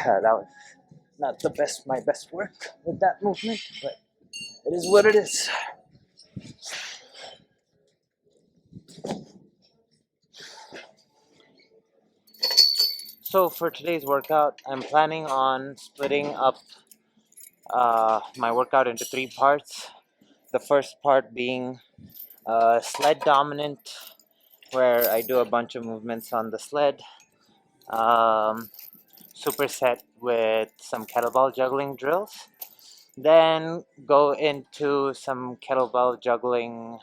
That was not my best work with that movement, but it is what it is. So for today's workout, I'm planning on splitting up my workout into 3 parts. The first part being sled dominant, where I do a bunch of movements on the sled. Superset with some kettlebell juggling drills. Then go into some kettlebell juggling,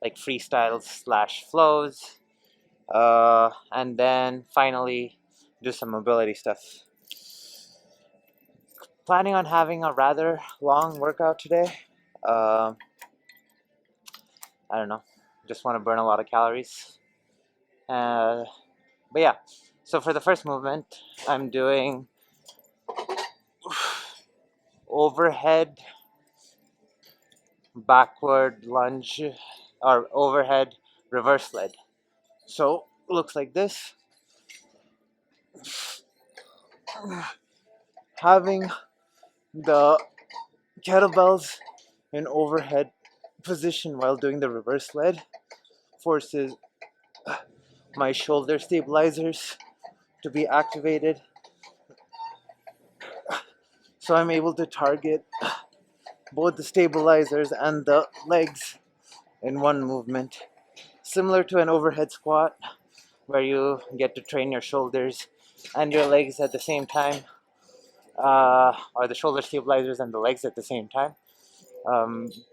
like freestyle / flows. And then finally do some mobility stuff. Planning on having a rather long workout today. I don't know, just want to burn a lot of calories. But yeah, so for the first movement, I'm doing overhead backward lunge or overhead reverse sled. So looks like this. Having the kettlebells in overhead position while doing the reverse sled forces my shoulder stabilizers to be activated, so I'm able to target both the stabilizers and the legs in one movement, similar to an overhead squat where you get to train your shoulders and your legs at the same time, or the shoulder stabilizers and the legs at the same time.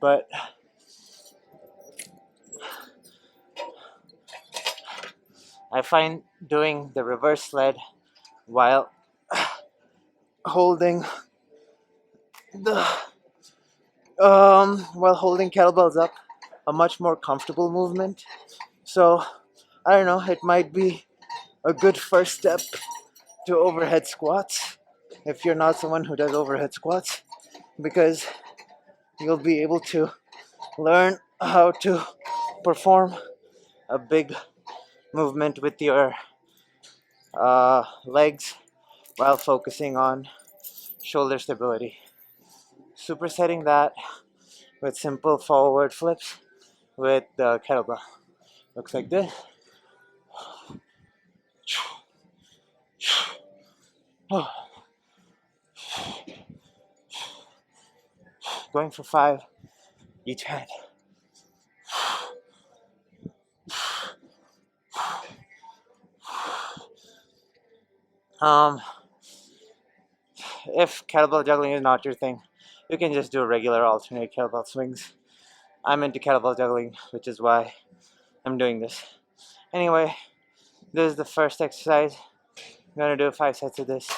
But I find doing the reverse sled while holding kettlebells up a much more comfortable movement. So I don't know, it might be a good first step to overhead squats if you're not someone who does overhead squats, because you'll be able to learn how to perform a big movement with your legs while focusing on shoulder stability. Supersetting that with simple forward flips with the kettlebell. Looks like this. Going for 5 each hand. If kettlebell juggling is not your thing, you can just do regular alternate kettlebell swings. I'm into kettlebell juggling, which is why I'm doing this. Anyway, this is the first exercise. I'm gonna do 5 sets of this,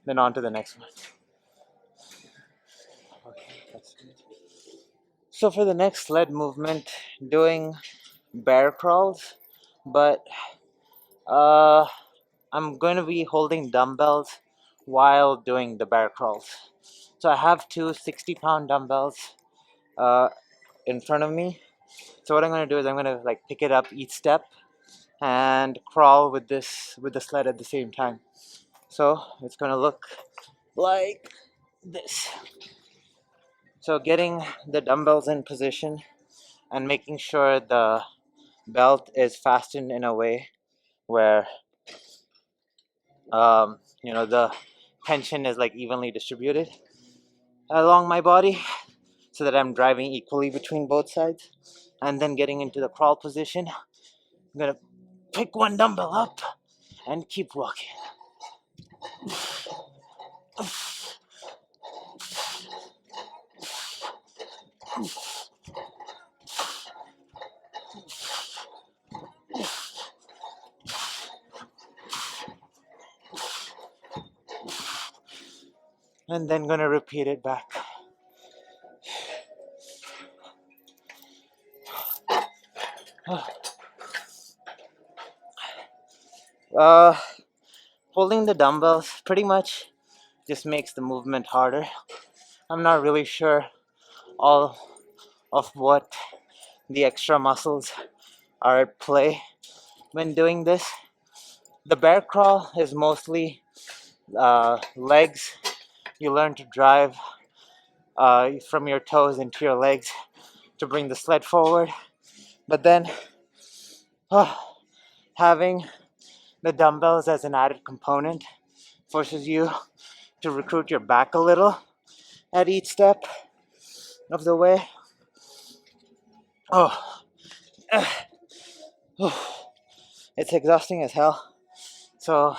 then on to the next one. Okay, that's good. So for the next sled movement, doing bear crawls, but I'm going to be holding dumbbells while doing the bear crawls. So I have 2 60-pound dumbbells in front of me. So what I'm going to do is I'm going to like pick it up each step and crawl with the sled at the same time. So it's going to look like this. So getting the dumbbells in position and making sure the belt is fastened in a way where the tension is like evenly distributed along my body, so that I'm driving equally between both sides. And then getting into the crawl position, I'm gonna pick one dumbbell up and keep walking. And then gonna repeat it back. Holding the dumbbells pretty much just makes the movement harder. I'm not really sure all of what the extra muscles are at play when doing this. The bear crawl is mostly legs. You learn to drive from your toes into your legs to bring the sled forward. But then having the dumbbells as an added component forces you to recruit your back a little at each step of the way. Oh, it's exhausting as hell. So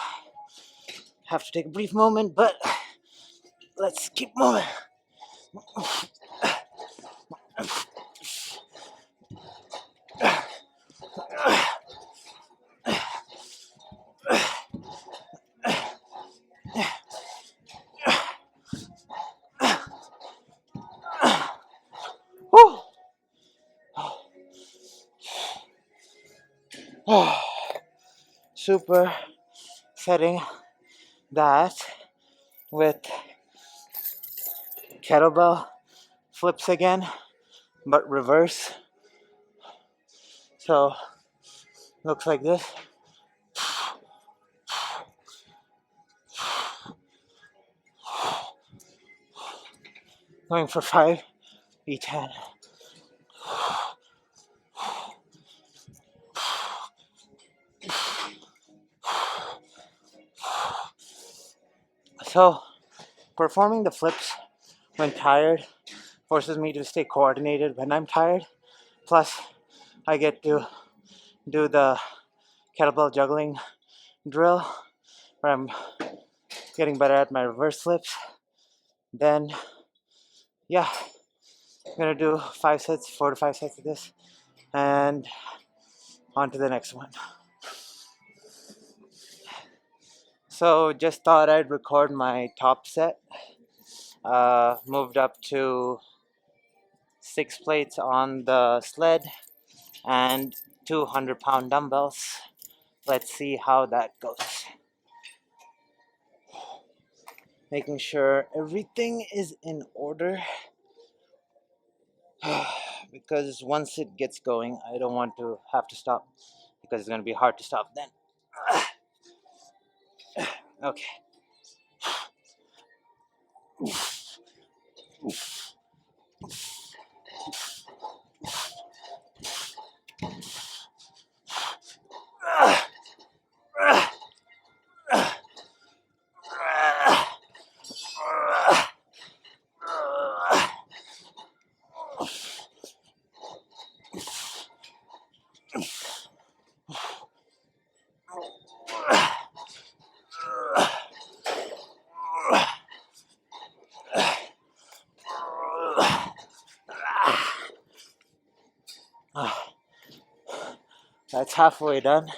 have to take a brief moment, but let's keep moving. Super setting that with kettlebell flips again, but reverse. So looks like this. Going for 5 each hand. So performing the flips when tired forces me to stay coordinated when I'm tired. Plus, I get to do the kettlebell juggling drill where I'm getting better at my reverse flips. Then, yeah, I'm gonna do 5 sets, 4 to 5 sets of this, and on to the next one. So, just thought I'd record my top set. Moved up to 6 plates on the sled and 200-pound dumbbells. Let's see how that goes. Making sure everything is in order. Because once it gets going, I don't want to have to stop because it's going to be hard to stop then. Okay. That's halfway done.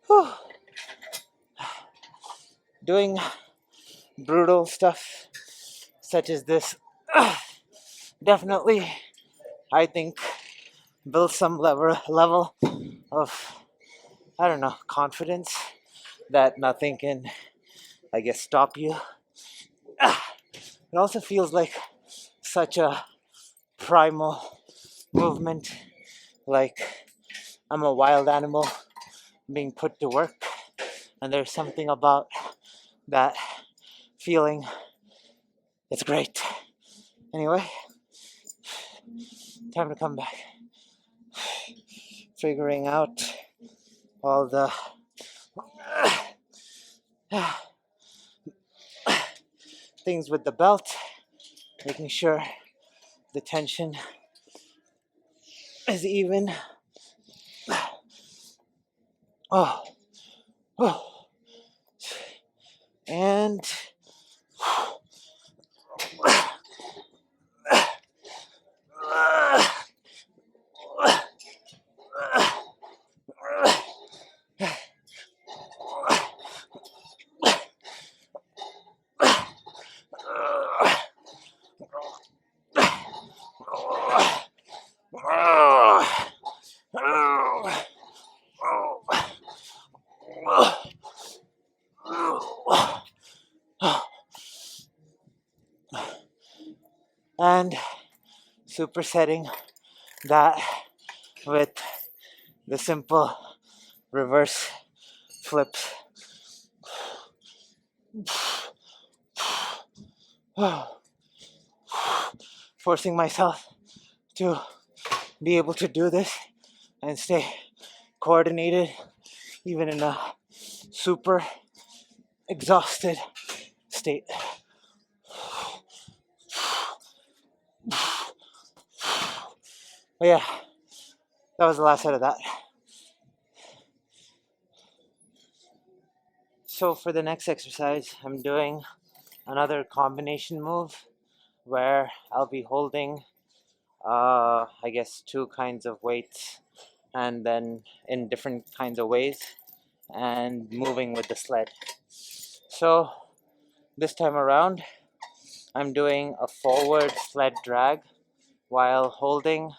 Whew. Doing brutal stuff such as this definitely, I think, builds some level of, I don't know, confidence that nothing can, I guess, stop you. It also feels like such a primal movement, like I'm a wild animal being put to work, and there's something about that feeling. It's great. Anyway, time to come back. Figuring out all the things with the belt, making sure the tension is even. Oh, and and supersetting that with the simple reverse flips. Forcing myself to be able to do this and stay coordinated even in a super exhausted state. But yeah, that was the last set of that. So for the next exercise, I'm doing another combination move where I'll be holding I guess two kinds of weights and then in different kinds of ways and moving with the sled. So this time around I'm doing a forward sled drag while holding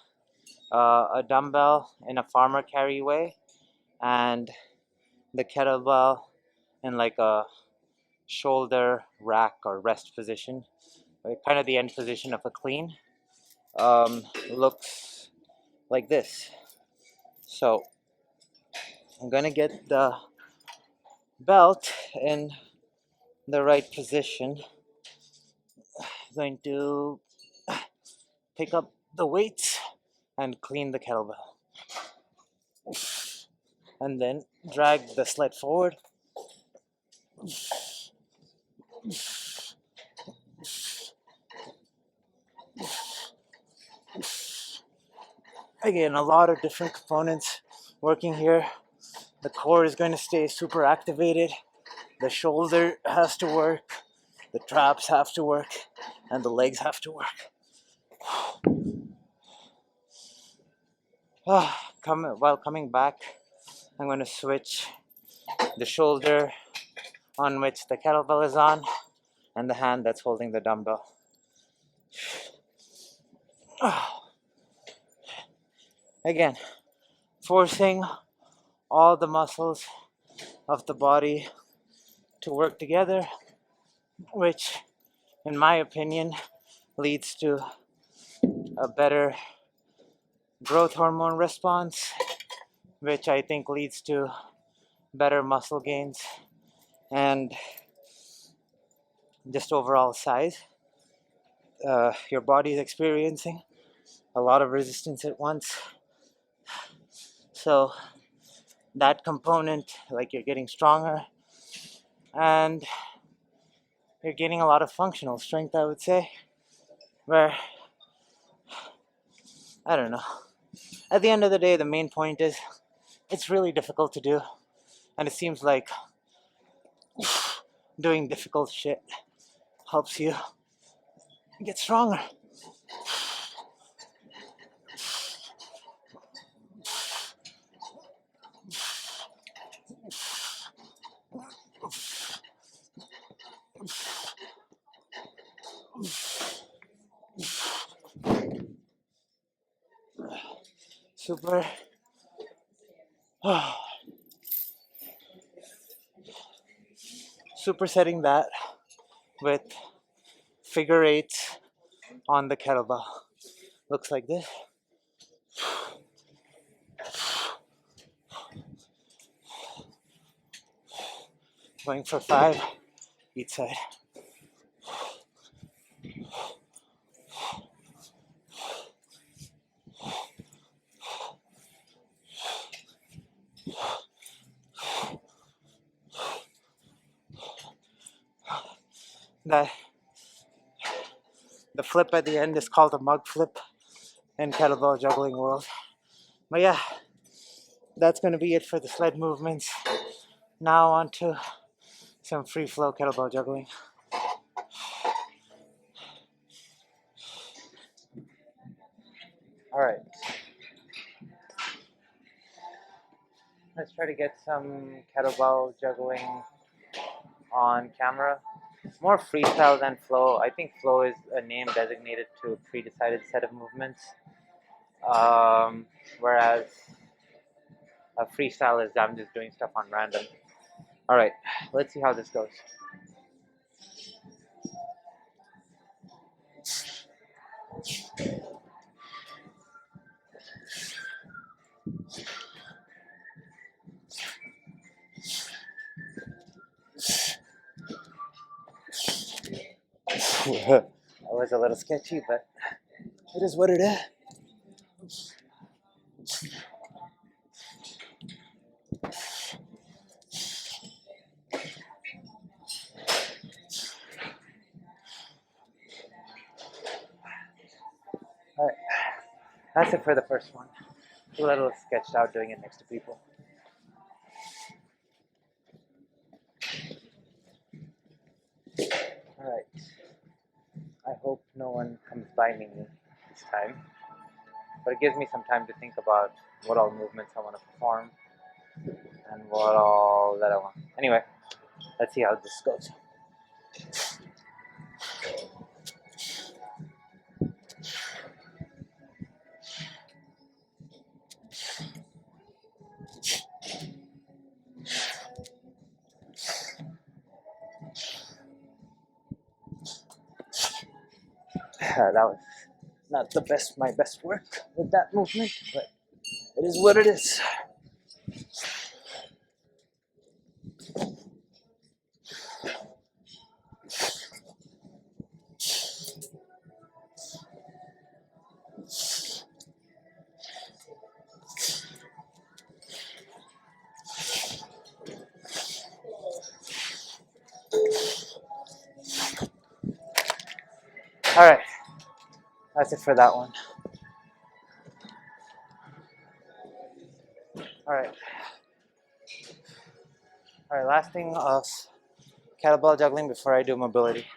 a dumbbell in a farmer carry way and the kettlebell in like a shoulder rack or rest position, like kind of the end position of a clean. Looks like this. So I'm gonna get the belt in the right position. I'm going to pick up the weights and clean the kettlebell. And then drag the sled forward. Again, a lot of different components working here. The core is going to stay super activated. The shoulder has to work. The traps have to work. And the legs have to work. While coming back, I'm going to switch the shoulder on which the kettlebell is on and the hand that's holding the dumbbell. Again, forcing all the muscles of the body to work together, which, in my opinion, leads to a better growth hormone response, which I think leads to better muscle gains and just overall size. Your body is experiencing a lot of resistance at once. So that component, like you're getting stronger and you're gaining a lot of functional strength, I would say, where, I don't know. At the end of the day, the main point is it's really difficult to do. And it seems like doing difficult shit helps you get stronger. Super. Supersetting that with figure eights on the kettlebell. Looks like this. Going for 5 each side. The flip at the end is called a mug flip in kettlebell juggling world. But yeah, that's going to be it for the sled movements. Now on to some free flow kettlebell juggling. All right. Let's try to get some kettlebell juggling on camera. More freestyle than flow. I think flow is a name designated to a pre-decided set of movements, whereas a freestyle is I'm just doing stuff on random. All right, let's see how this goes. That was a little sketchy, but it is what it is. Alright, that's it for the first one. A little sketched out doing it next to people. Alright, I hope no one comes by me this time, but it gives me some time to think about what all movements I want to perform and what all that I want. Anyway, let's see how this goes. That was not my best work with that movement, but it is what it is. Alright, that's it for that one. Alright, last thing of kettlebell juggling before I do mobility.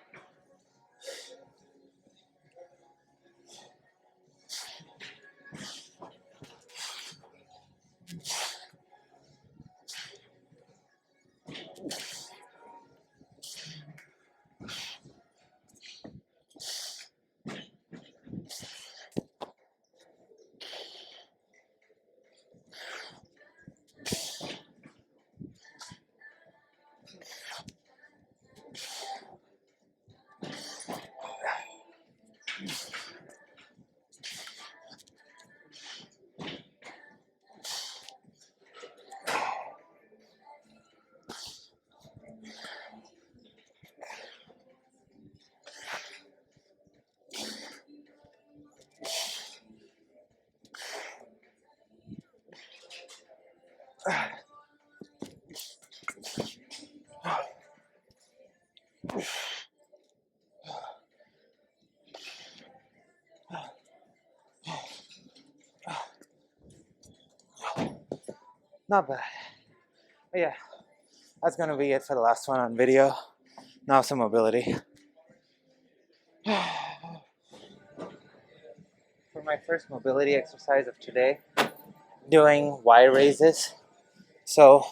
Not bad. But yeah, that's gonna be it for the last one on video. Now some mobility. For my first mobility exercise of today, doing Y raises. So,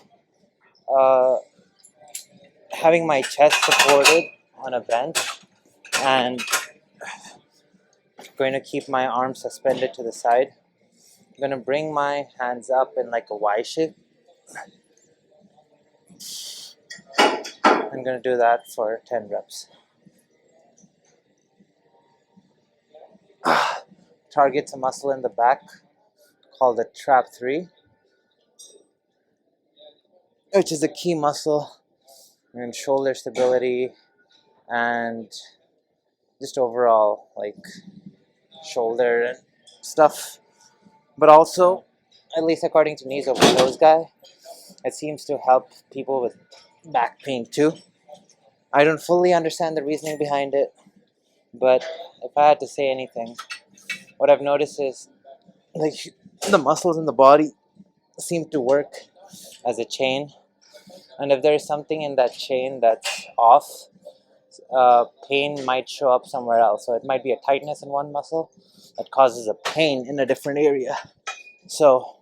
having my chest supported on a bench and going to keep my arms suspended to the side. I'm going to bring my hands up in like a Y shape. I'm going to do that for 10 reps. Targets a muscle in the back called the trap 3, which is a key muscle in shoulder stability and just overall like shoulder and stuff. But also, at least according to Knees Over Toes guy, it seems to help people with back pain too. I don't fully understand the reasoning behind it, but if I had to say anything, what I've noticed is like the muscles in the body seem to work as a chain, and if there's something in that chain that's off, pain might show up somewhere else. So it might be a tightness in one muscle that causes a pain in a different area. So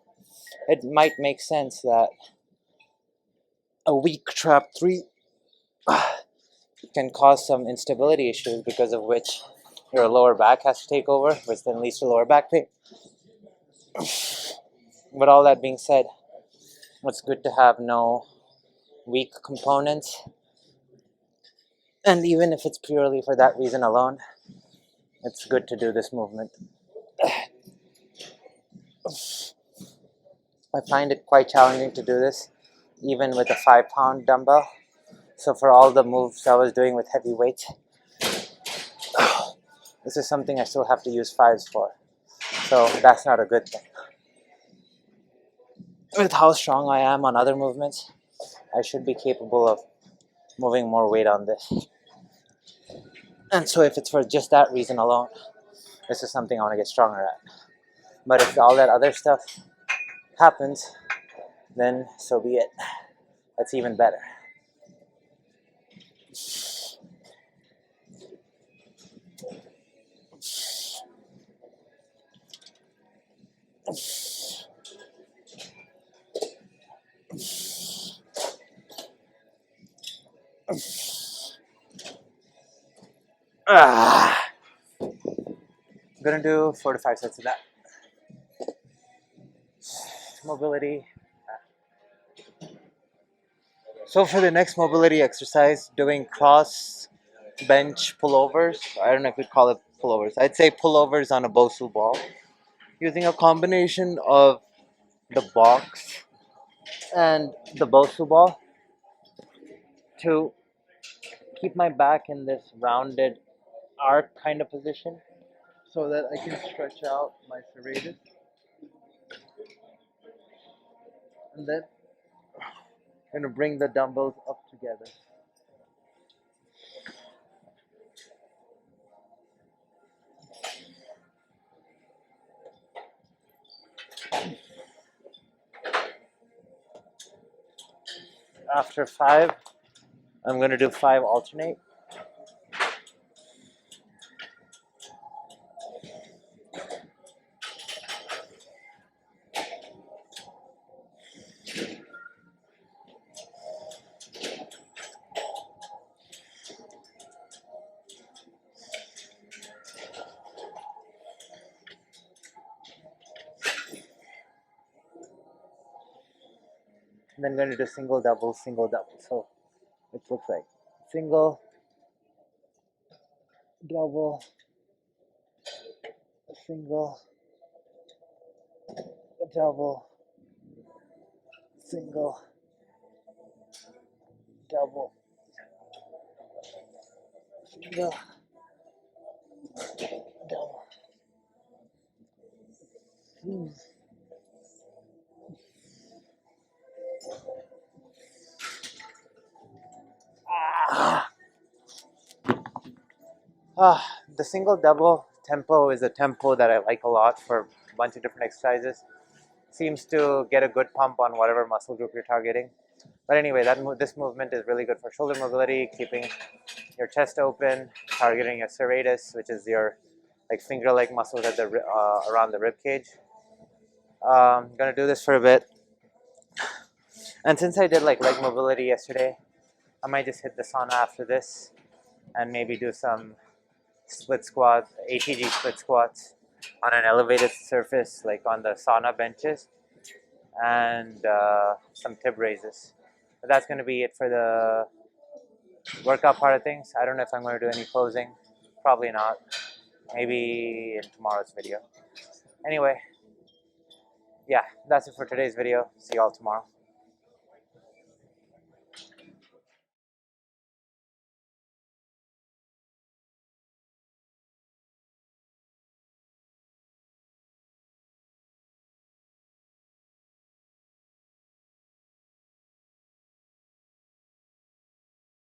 it might make sense that a weak trap 3 can cause some instability issues, because of which your lower back has to take over, which then leads to lower back pain. But all that being said, it's good to have no weak components. And even if it's purely for that reason alone, it's good to do this movement. I find it quite challenging to do this, even with a 5-pound dumbbell. So for all the moves I was doing with heavy weights, This is something I still have to use fives for. So that's not a good thing. With how strong I am on other movements, I should be capable of moving more weight on this. And so if it's for just that reason alone, this is something I want to get stronger at. But if all that other stuff happens, then so be it. That's even better. I'm gonna do 4 to 5 sets of that. Mobility. So for the next mobility exercise, doing cross bench pullovers. I don't know if we'd call it pullovers. I'd say pullovers on a Bosu ball. Using a combination of the box and the Bosu ball to keep my back in this rounded arc kind of position so that I can stretch out my serratus. And then I'm going to bring the dumbbells up together. After 5, I'm going to do 5 alternate. And then I'm going to do single, double, single, double. So it looks like single, double, single, double, single, double, single, double. The single double tempo is a tempo that I like a lot for a bunch of different exercises. Seems to get a good pump on whatever muscle group you're targeting. But anyway, this movement is really good for shoulder mobility, keeping your chest open, targeting your serratus, which is your like finger-like muscles at the around the rib cage. I'm gonna do this for a bit, and since I did like leg mobility yesterday, I might just hit the sauna after this, and maybe do some split squats, ATG split squats on an elevated surface, like on the sauna benches, and some tib raises. But that's going to be it for the workout part of things. I don't know if I'm going to do any closing. Probably not. Maybe in tomorrow's video. Anyway, yeah, that's it for today's video. See y'all tomorrow.